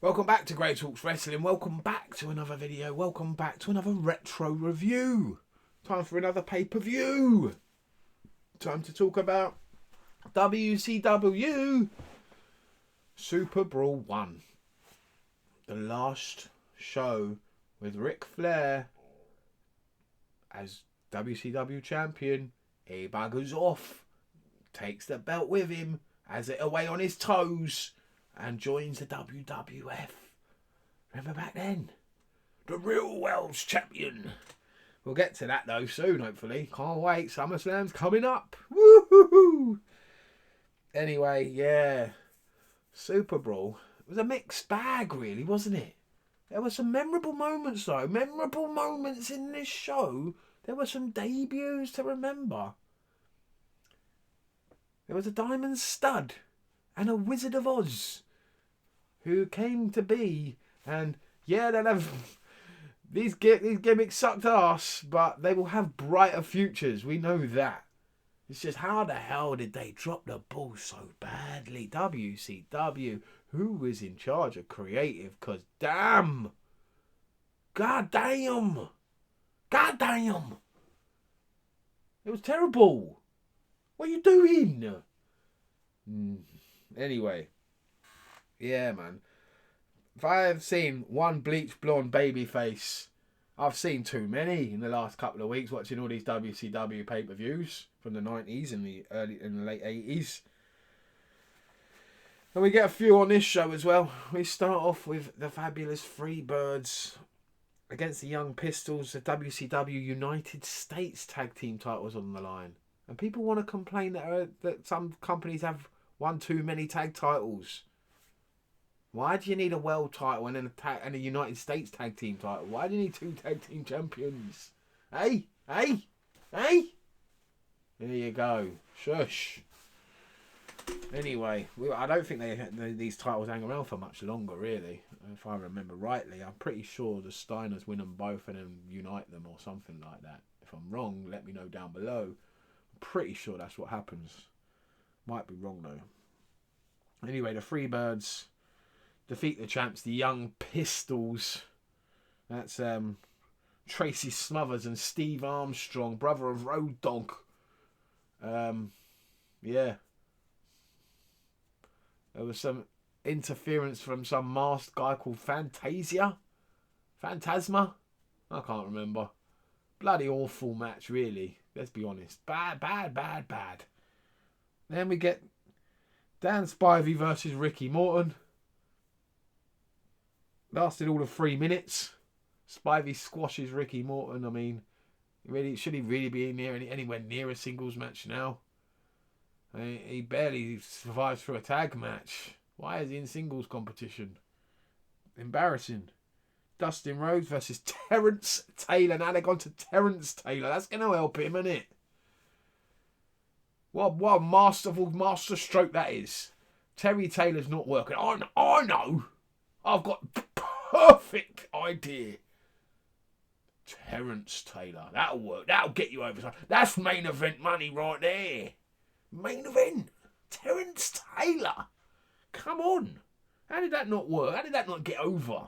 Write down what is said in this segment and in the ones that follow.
Welcome back to Great Talks Wrestling. Welcome back to another video. Welcome back to another retro review. Time for another pay-per-view. Time to talk about WCW Super Brawl I. The last show with Ric Flair as WCW champion. He buggers off, takes the belt with him, has it away on his toes, and joins the WWF. Remember back then? The real world's champion. We'll get to that though soon, hopefully. Can't wait. SummerSlam's coming up. Woo-hoo-hoo. Anyway, yeah. Super Brawl. It was a mixed bag, really, wasn't it? There were some memorable moments, though. Memorable moments in this show. There were some debuts to remember. There was a Diamond Stud and a Wizard of Oz who came to be, and yeah, they'll have these gimmicks sucked ass, but they will have brighter futures. We know that. It's just, how the hell did they drop the ball so badly? WCW, who was in charge of creative? Because damn, god damn, it was terrible. What are you doing? Anyway, yeah, man. If I have seen one bleach blonde baby face, I've seen too many in the last couple of weeks watching all these WCW pay-per-views from the 90s and the late 80s. And we get a few on this show as well. We start off with the Fabulous Freebirds against the Young Pistols. The WCW United States Tag Team titles on the line. And people want to complain that some companies have one too many tag titles. Why do you need a world title and a United States tag team title? Why do you need two tag team champions? Hey! There you go. Shush. Anyway, I don't think these titles hang around for much longer, really. If I remember rightly, I'm pretty sure the Steiners win them both and then unite them or something like that. If I'm wrong, let me know down below. I'm pretty sure that's what happens. Might be wrong though. Anyway, the Freebirds defeat the champs, the Young Pistols. That's Tracy Smothers and Steve Armstrong, brother of Road Dogg. Yeah. There was some interference from some masked guy called Phantasma. I can't remember. Bloody awful match, really. Let's be honest. Bad. Then we get Dan Spivey versus Ricky Morton. Lasted all of 3 minutes. Spivey squashes Ricky Morton. I mean, should he really be anywhere near a singles match now? He barely survives through a tag match. Why is he in singles competition? Embarrassing. Dustin Rhodes versus Terrence Taylor. Now they've gone to Terrence Taylor. That's going to help him, isn't it? What a master stroke that is. Terry Taylor's not working. I know. I've got perfect idea. Terrence Taylor. That'll work. That'll get you over. That's main event money right there. Main event. Terrence Taylor. Come on. How did that not work? How did that not get over?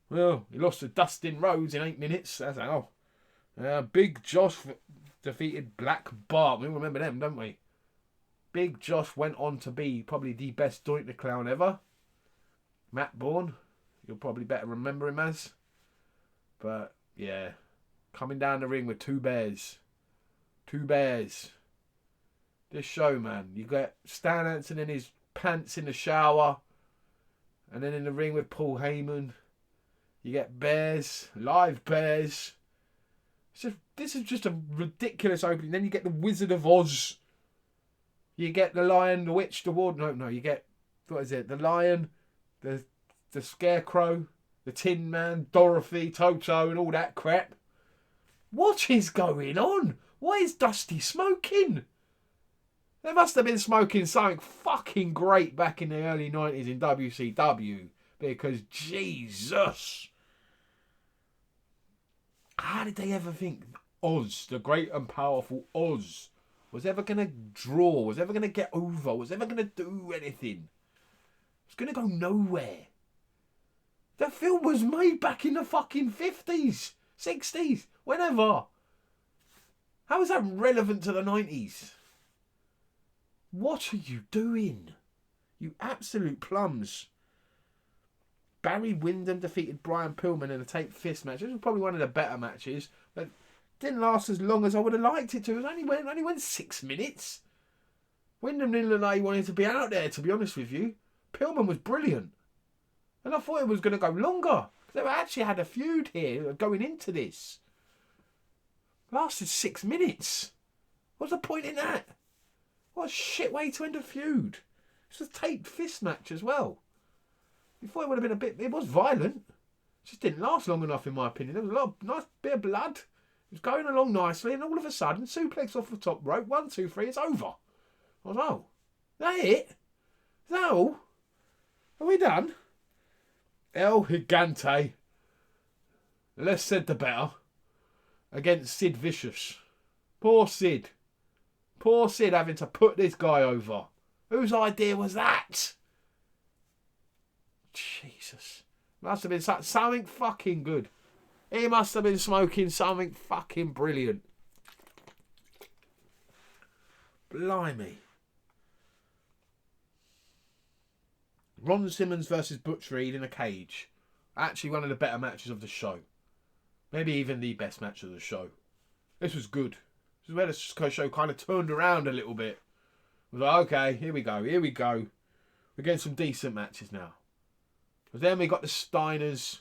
Well, he lost to Dustin Rhodes in 8 minutes. That's how. Big Josh defeated Black Bart. We remember them, don't we? Big Josh went on to be probably the best Doink the Clown ever. Matt Bourne. You'll probably better remember him as. But, yeah. Coming down the ring with two bears. This show, man. You got Stan Hansen in his pants in the shower. And then in the ring with Paul Heyman. You get bears. Live bears. This is just a ridiculous opening. Then you get the Wizard of Oz. You get the Lion, the Witch, the Ward. No. You get, what is it? The Lion, the Scarecrow, the Tin Man, Dorothy, Toto, and all that crap. What is going on? What is Dusty smoking? They must have been smoking something fucking great back in the early 90s in WCW. Because, Jesus. How did they ever think Oz, the great and powerful Oz, was ever going to draw, was ever going to get over, was ever going to do anything? What's going to go nowhere. The film was made back in the fucking 50s, 60s, whenever. How is that relevant to the 90s? What are you doing? You absolute plums. Barry Windham defeated Brian Pillman in a taped fist match. This was probably one of the better matches, but didn't last as long as I would have liked it to. It only went 6 minutes. Windham didn't look like he wanted to be out there, to be honest with you. Pillman was brilliant. And I thought it was going to go longer. They actually had a feud here going into this. Lasted 6 minutes. What's the point in that? What a shit way to end a feud. It's a taped fist match as well. You thought it would have been a bit... It was violent. It just didn't last long enough, in my opinion. There was a lot of nice bit of blood. It was going along nicely, and all of a sudden, suplex off the top rope. 1, 2, 3, it's over. I was, oh, is that it? Is that all? Are we done? El Gigante. Less said the better. Against Sid Vicious. Poor Sid. Poor Sid having to put this guy over. Whose idea was that? Jesus. Must have been something fucking good. He must have been smoking something fucking brilliant. Blimey. Ron Simmons versus Butch Reed in a cage. Actually one of the better matches of the show. Maybe even the best match of the show. This was good. This is where the show kind of turned around a little bit. It was like, okay, here we go. We're getting some decent matches now. But then we got the Steiners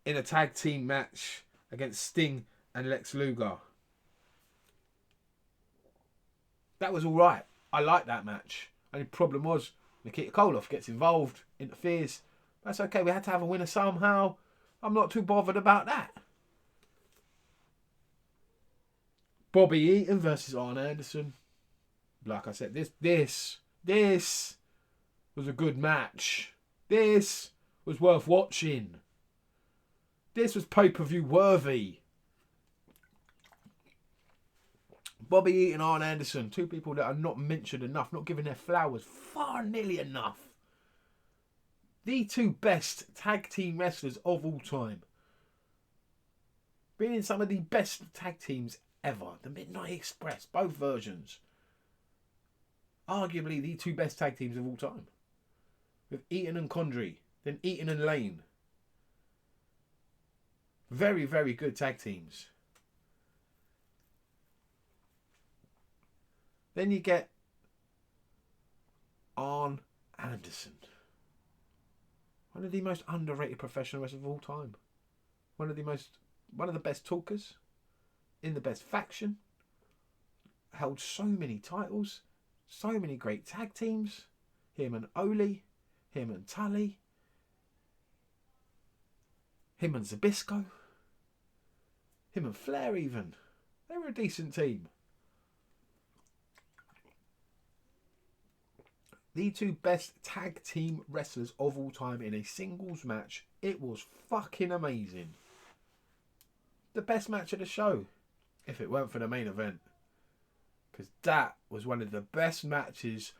in a tag team match against Sting and Lex Luger. That was alright. I liked that match. Only problem was Nikita Koloff gets involved, interferes. That's okay, we had to have a winner somehow. I'm not too bothered about that. Bobby Eaton versus Arn Anderson. Like I said, this was a good match. This was worth watching. This was pay-per-view worthy. Bobby Eaton and Arn Anderson, two people that are not mentioned enough, not given their flowers far nearly enough. The two best tag team wrestlers of all time. Being in some of the best tag teams ever. The Midnight Express, both versions. Arguably the two best tag teams of all time. With Eaton and Condrey, then Eaton and Lane. Very, very good tag teams. Then you get Arn Anderson. One of the most underrated professional wrestlers of all time. One of the best talkers. In the best faction. Held so many titles. So many great tag teams. Him and Ole. Him and Tully. Him and Zbyszko. Him and Flair even. They were a decent team. The two best tag team wrestlers of all time in a singles match. It was fucking amazing. The best match of the show. If it weren't for the main event. Because that was one of the best matches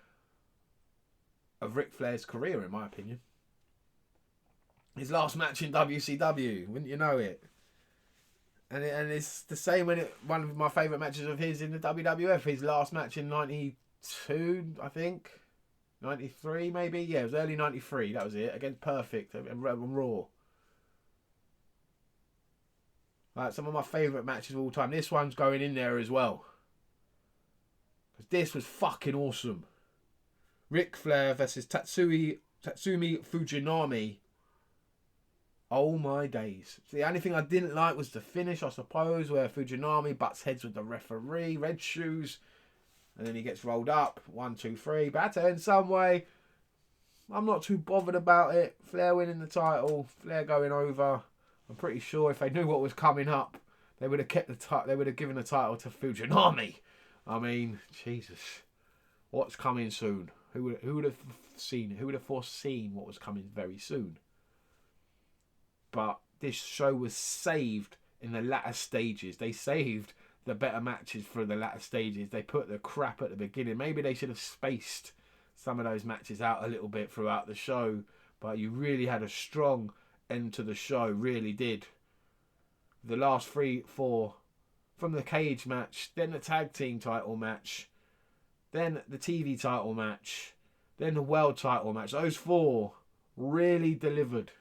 of Ric Flair's career, in my opinion. His last match in WCW. Wouldn't you know it? And it's the same when one of my favourite matches of his in the WWF. His last match in 92, I think. 93 maybe? Yeah, it was early 93. That was it. Against Perfect and Raw. Like, some of my favourite matches of all time. This one's going in there as well. Because this was fucking awesome. Ric Flair versus Tatsumi Fujinami. Oh my days. So the only thing I didn't like was the finish, I suppose, where Fujinami butts heads with the referee, red shoes. And then he gets rolled up. 1, 2, 3. But had to end some way. I'm not too bothered about it. Flair winning the title. Flair going over. I'm pretty sure if they knew what was coming up, they would have kept the title. They would have given the title to Fujinami. I mean, Jesus. What's coming soon? Who would have seen? Who would have foreseen what was coming very soon? But this show was saved in the latter stages. They saved the better matches for the latter stages. They put the crap at the beginning. Maybe they should have spaced some of those matches out a little bit throughout the show, but you really had a strong end to the show, really did. The last 3-4 from the cage match, then the tag team title match, then the TV title match, then the world title match. Those 4 really delivered.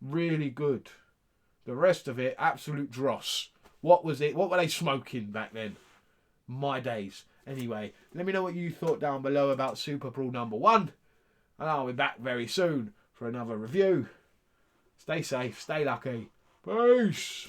Really good. The rest of it, absolute dross. What was it? What were they smoking back then? My days. Anyway, let me know what you thought down below about Super Brawl number 1. And I'll be back very soon for another review. Stay safe, stay lucky. Peace.